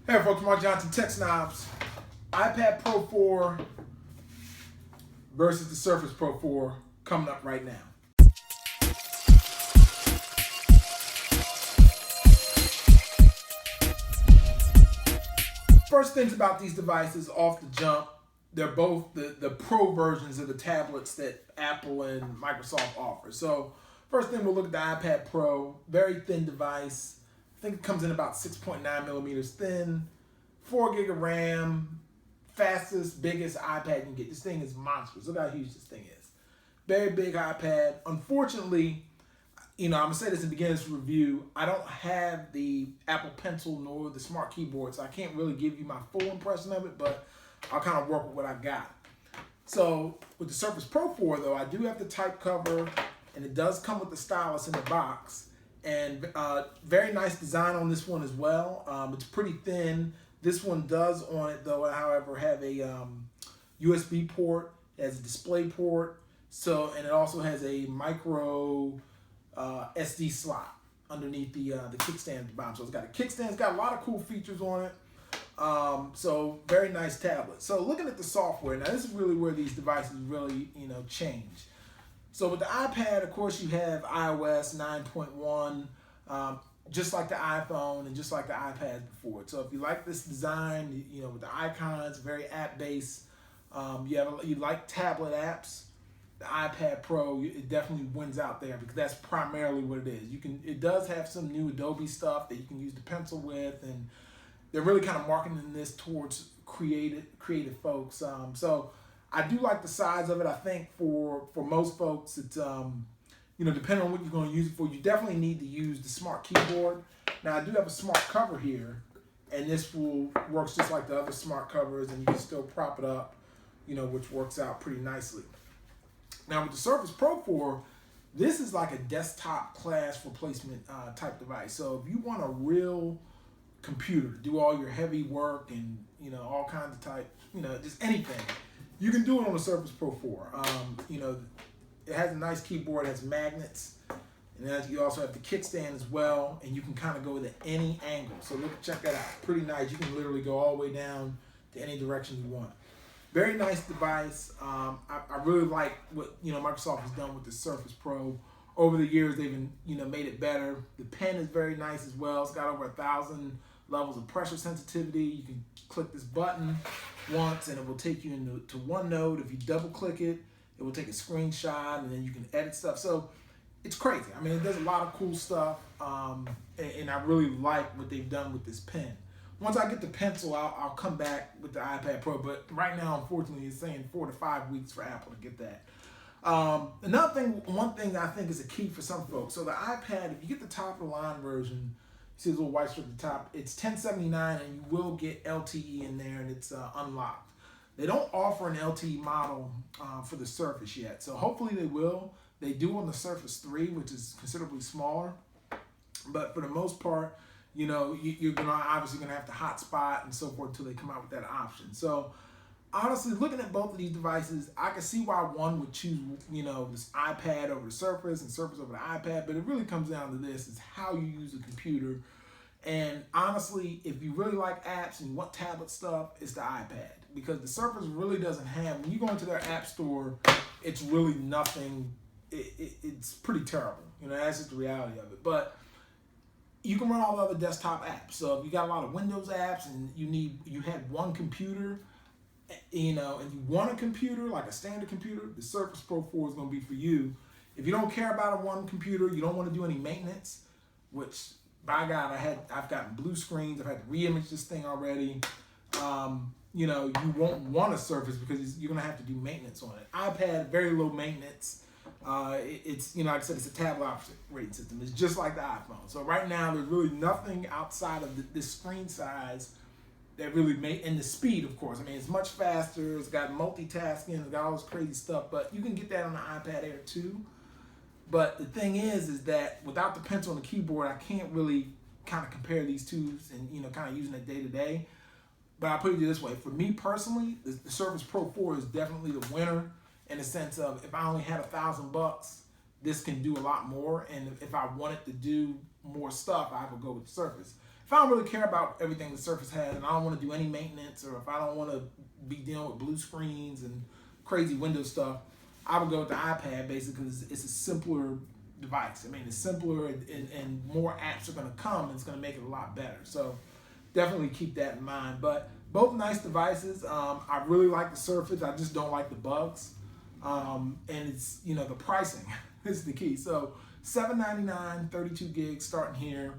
Hey folks, Mark Johnson, Tech Snobs. iPad Pro 4 versus the Surface Pro 4 coming up right now. First things about these devices off the jump, they're both the Pro versions of the tablets that Apple and Microsoft offer. So first thing, we'll look at the iPad Pro. Very thin device. I think it comes in about 6.9 millimeters thin, 4 gig of RAM, fastest, biggest iPad you can get. This thing is monstrous. Look how huge this thing is. Very big iPad. Unfortunately, I'm gonna say this in the beginning of this review. I don't have the Apple Pencil nor the Smart Keyboard, so I can't really give you my full impression of it, but I'll kind of work with what I got. So with the Surface Pro 4, though, I do have the type cover, and it does come with the stylus in the box. And very nice design on this one as well. It's pretty thin. This one does on it, though, however, have a USB port. It has a display port. And it also has a micro SD slot underneath the kickstand at the bottom. So it's got a kickstand. It's got a lot of cool features on it. So very nice tablet. So looking at the software, now this is really where these devices really, change. So with the iPad, of course, you have iOS 9.1, just like the iPhone and just like the iPad before. So if you like this design, with the icons, very app-based, you like tablet apps, the iPad Pro, it definitely wins out there because that's primarily what it is. It does have some new Adobe stuff that you can use the pencil with, and they're really kind of marketing this towards creative folks. So I do like the size of it. I think for most folks, it's depending on what you're going to use it for, you definitely need to use the Smart Keyboard. Now I do have a smart cover here, and this works just like the other smart covers, and you can still prop it up, which works out pretty nicely. Now with the Surface Pro 4, this is like a desktop class replacement type device. So if you want a real computer to do all your heavy work and all kinds of type, just anything, you can do it on the Surface Pro 4. It has a nice keyboard, it has magnets, and then you also have the kickstand as well, and you can kind of go to any angle. So check that out. Pretty nice. You can literally go all the way down to any direction you want. Very nice device. I really like what Microsoft has done with the Surface Pro. Over the years, they've made it better. The pen is very nice as well. It's got over 1,000 levels of pressure sensitivity. You can click this button once, and it will take you into OneNote. If you double click it, it will take a screenshot, and then you can edit stuff. So it's crazy. I mean, it does a lot of cool stuff, and I really like what they've done with this pen. Once I get the pencil, I'll come back with the iPad Pro, but right now, unfortunately, it's saying 4 to 5 weeks for Apple to get that. One thing I think is a key for some folks. So the iPad, if you get the top of the line version, you see this little white strip at the top, it's $1079, and you will get LTE in there, and it's unlocked. They don't offer an LTE model for the Surface yet, so hopefully they will. They do on the Surface 3, which is considerably smaller, but for the most part, you're obviously gonna have to hotspot and so forth until they come out with that option. So honestly, looking at both of these devices, I can see why one would choose, this iPad over the Surface and Surface over the iPad, but it really comes down to this, is how you use the computer. And honestly, if you really like apps and you want tablet stuff, it's the iPad. Because the Surface really doesn't have, when you go into their app store, it's really nothing, it's pretty terrible. That's just the reality of it. But you can run all the other desktop apps. So if you got a lot of Windows apps and you had one computer, and you want a computer, like a standard computer, the Surface Pro 4 is going to be for you. If you don't care about a one computer, you don't want to do any maintenance, which, by God, I've gotten blue screens. I've had to re-image this thing already. You won't want a Surface because you're going to have to do maintenance on it. iPad, very low maintenance. It's, like I said, it's a tablet operating system. It's just like the iPhone. So right now, there's really nothing outside of this screen size that really and the speed, of course. I mean, it's much faster. It's got multitasking. It's got all this crazy stuff. But you can get that on the iPad Air too. But the thing is that without the pencil and the keyboard, I can't really kind of compare these two and, kind of using it day to day. But I'll put it this way. For me personally, the Surface Pro 4 is definitely the winner in the sense of, if I only had $1,000, this can do a lot more. And if I wanted to do more stuff, I would go with the Surface. If if I don't really care about everything the Surface has and I don't want to do any maintenance, or if I don't want to be dealing with blue screens and crazy Windows stuff, I would go with the iPad basically because it's a simpler device. I mean, it's simpler and more apps are going to come and it's going to make it a lot better. So definitely keep that in mind. But both nice devices. I really like the Surface. I just don't like the bugs. And it's, the pricing is the key. So $799, 32 gigs starting here,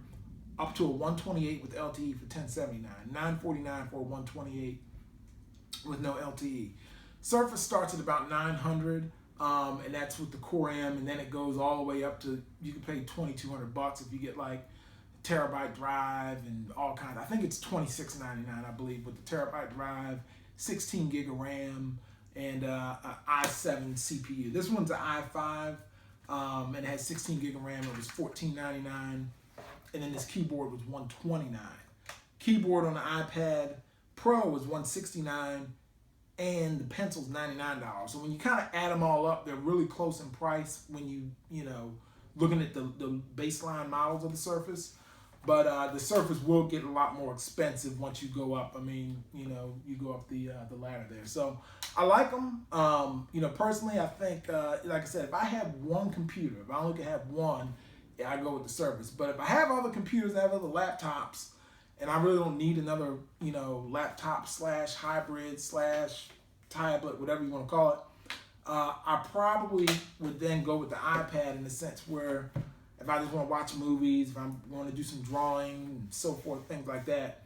up to a 128 with LTE for $1079, $949 for a 128 with no LTE. Surface starts at about $900, and that's with the Core M, and then it goes all the way up to, you can pay $2,200 if you get like terabyte drive and all kinds. I think it's $26.99, I believe, with the terabyte drive, 16 gig of RAM, and an i7 CPU. This one's an i5, and it has 16 gig of RAM. It was $14.99. And then this keyboard was $129. Keyboard on the iPad Pro was $169, and the pencil's $99. So when you kind of add them all up, they're really close in price when you looking at the baseline models of the Surface. But the Surface will get a lot more expensive once you go up. I mean, you go up the ladder there. So I like them. Personally, I think, like I said, if I have one computer, if I only can have one, yeah, I go with the Surface. But if I have other computers, I have other laptops, and I really don't need another, laptop / hybrid / tablet, whatever you want to call it, I probably would then go with the iPad in the sense where if I just want to watch movies, if I want to do some drawing and so forth, things like that,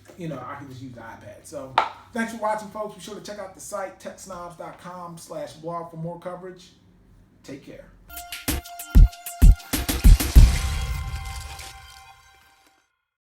I can just use the iPad. So thanks for watching, folks. Be sure to check out the site, techsnobs.com/blog for more coverage. Take care.